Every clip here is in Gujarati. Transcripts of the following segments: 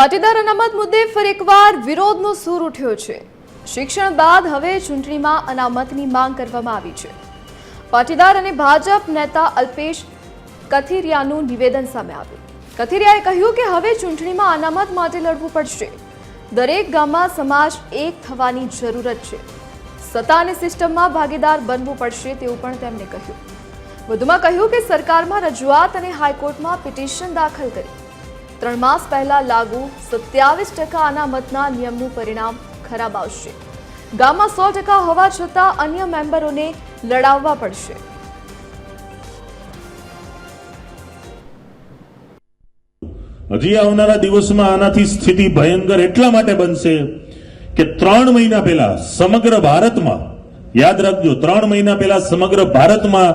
પાટીદાર અનામત મુદ્દે ફરી એકવાર વિરોધનો સૂર ઉઠ્યો છે। શિક્ષણ બાદ હવે ચૂંટણીમાં અનામતની માંગ કરવામાં આવી છે। પાટીદાર અને ભાજપ નેતા અલ્પેશ કથિરિયાનું નિવેદન સામે આવ્યું। કથિરિયાએ કહ્યું કે હવે ચૂંટણીમાં અનામત માટે લડવું પડશે। દરેક ગામમાં સમાજ એક થવાની જરૂરત છે। સત્તા અને સિસ્ટમમાં ભાગીદાર બનવું પડશે તેવું પણ તેમણે કહ્યું। વધુમાં કહ્યું કે સરકારમાં રજૂઆત અને હાઈકોર્ટમાં પિટિશન દાખલ કરી 3 માસ પહેલા લાગુ 27% અનામતના નિયમનું પરિણામ ખરાબ આવશે। ગામમાં 100% હોવા છતાં અન્ય મેમ્બરોને લડાવવા પડશે। હજી આવનારા દિવસમાં આનાથી સ્થિતિ ભયંકર એટલા માટે બનશે કે 3 મહિના પહેલા સમગ્ર ભારતમાં, યાદ રાખજો, 3 મહિના પહેલા સમગ્ર ભારતમાં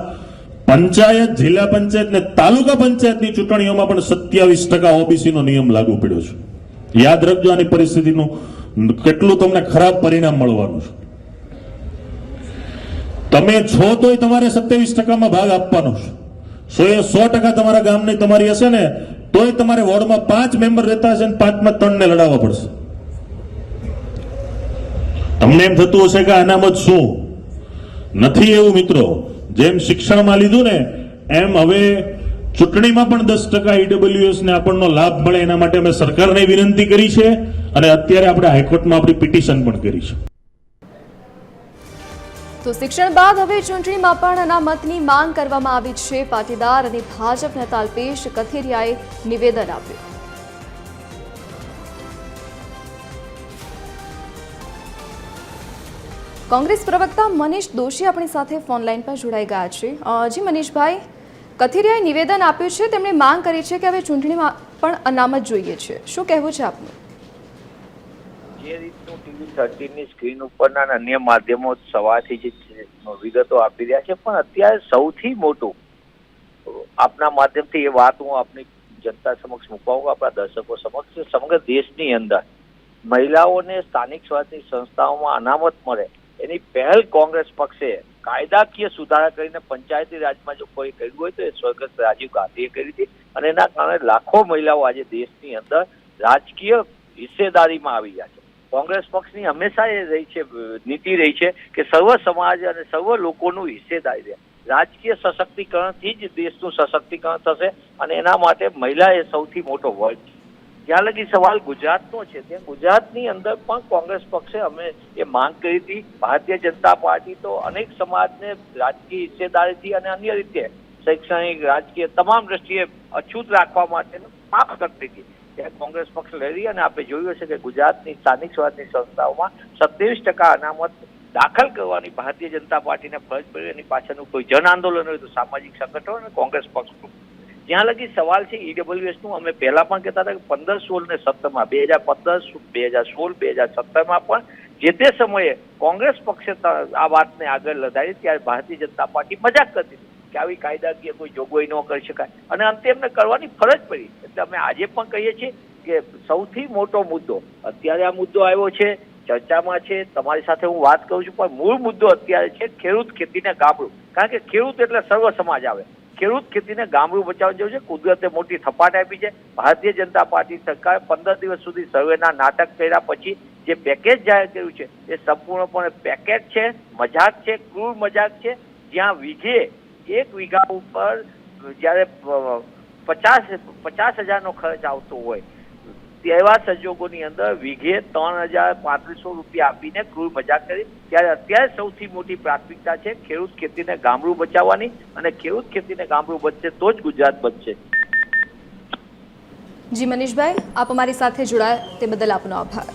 પંચાયત, જિલ્લા પંચાયત ને તાલુકા પંચાયતની ચૂંટણીઓમાં પણ 27% ઓબીસી નો નિયમ લાગુ પડ્યો છે। યાદ રાખજો આની પરિસ્થિતિનું કેટલું તમને ખરાબ પરિણામ મળવાનું છે। તમે છો તોય તમારે 27%માં ભાગ આપવાનો છે। 100% તમારા ગામની તમારી હશે ને તોય તમારે વોર્ડમાં 5 મેમ્બર રહેતા હશે ને 5માં 3 ને લડાવવા પડશે। તમને એમ થતું હશે કે અનામત શું નથી, એવું મિત્રો। જેમ શિક્ષણમાં લીધું ને એમ હવે ચૂંટણીમાં પણ 10% ઈડબ્લ્યુએસ ને આપણનો લાભ મળે એના માટે અમે સરકારને વિનંતી કરી છે અને અત્યારે આપણે હાઈકોર્ટમાં આપણી પિટિશન પણ કરી છે। તો શિક્ષણ બાદ હવે ચૂંટણીમાં પણ અનામતની માંગ કરવામાં આવી છે। પાટીદાર અને ભાજપ નેતા અલ્પેશ કથિરિયાએ નિવેદન આપ્યું। कांग्रेस प्रवक्ता मनीष दोशी अपनी साथे फोन लाइन पर जोड़ाई गया है। जी मनीष भाई, कथिरियाए निवेदन आप्युं छे, तेमणे मांग करी छे के हवे चूंटणीमां पण अनामत जोईए छे। शुं कहेवुं छे आपनुं? जे रीतनुं टीवी 13 ની સ્ક્રીન ઉપરના અન્ય માધ્યમો સવારથી જે વિગતો આપી રહ્યા છે, પણ અત્યારે સૌથી મોટું આપના માધ્યમથી એ વાત હું આપની જનતા સમક્ષ મૂકવા આપણા દર્શકો સમક્ષ, સમગ્ર દેશની અંદર મહિલાઓને સ્થાનિક સ્વરાજની સંસ્થાઓમાં અનામત મળે એની પહેલ કોંગ્રેસ પક્ષે કાયદાકીય સુધારા કરીને પંચાયતી રાજમાં જો કોઈ કર્યું હોય તો એ સ્વર્ગસ્થ રાજીવ ગાંધીએ કરી હતી અને એના કારણે લાખો મહિલાઓ આજે દેશની અંદર રાજકીય હિસ્સેદારીમાં આવી ગયા છે। કોંગ્રેસ પક્ષની હંમેશા એ રહી છે, નીતિ રહી છે કે સર્વ સમાજ અને સર્વ લોકોનું હિસ્સેદારી રહે। રાજકીય સશક્તિકરણથી જ દેશનું સશક્તિકરણ થશે અને એના માટે મહિલા એ સૌથી મોટો વર્ગ છે। જ્યાં લગી સવાલ ગુજરાતનો છે, ત્યાં ગુજરાતની અંદર પણ કોંગ્રેસ પક્ષે અમે એ માંગ કરી હતી। ભારતીય જનતા પાર્ટી તો અનેક સમાજને રાજકીય હિસ્સેદારીથી અને અન્ય રીતે શૈક્ષણિક, રાજકીય તમામ દ્રષ્ટિએ અછૂત રાખવા માટેનું પાપ કરતી હતી। ત્યાં કોંગ્રેસ પક્ષ લડી અને આપણે જોયું હશે કે ગુજરાતની સ્થાનિક સ્વરાજની સંસ્થાઓમાં 27% અનામત દાખલ કરવાની ભારતીય જનતા પાર્ટીને ફરજ પડી। એની પાછળનું કોઈ જન આંદોલન હોય તો સામાજિક સંગઠનો અને કોંગ્રેસ પક્ષ। જ્યાં લગી સવાલ છે ઈડબ્લ્યુએસ નું, અમે પહેલા પણ કહેતા હતા કે 15, 16 ને 17માં 2015, 2016, 2017માં પણ જે તે સમયે કોંગ્રેસ પક્ષે આ વાતને આગળ લડાઈ ત્યારે ભારતીય જનતા પાર્ટી મજાક કરતી હતી કે આવી કાયદાકીય કોઈ જોગવાઈ ન કરી શકાય અને અંતે એમને કરવાની ફરજ પડી। એટલે અમે આજે પણ કહીએ છીએ કે સૌથી મોટો મુદ્દો અત્યારે આ મુદ્દો આવ્યો છે, ચર્ચામાં છે, તમારી સાથે હું વાત કરું છું, પણ મૂળ મુદ્દો અત્યારે છે ખેડૂત, ખેતીને ગામડું। કારણ કે ખેડૂત એટલે સર્વ સમાજ આવે। ખેડૂત ખેતીને ગામડું બચાવવા જેવું છે। કુદરતે મોટી થપાટ આપી છે। ભારતીય જનતા પાર્ટી સરકારે 15 દિવસ સુધી સર્વેના નાટક કર્યા પછી જે પેકેજ જાહેર કર્યું છે એ સંપૂર્ણપણે પેકેજ છે, મજાક છે, ક્રૂર મજાક છે। જ્યાં વીઘે 1 વીઘા ઉપર જ્યારે 50,000નો ખર્ચ આવતો હોય તેવા સંજોગોની અંદર વીઘે 3,3500 રૂપિયા આપીને ક્રૂર મજાક કરી। ત્યારે અત્યારે સૌથી મોટી પ્રાથમિકતા છે ખેડૂત ખેતીને ગામડું બચાવવાની અને ખેડૂત ખેતીને ગામડું બચશે તો જ ગુજરાત બચશે। जी मनीष भाई, आप अमारी साथे जोड़ाया ते बदल आपनो आभार।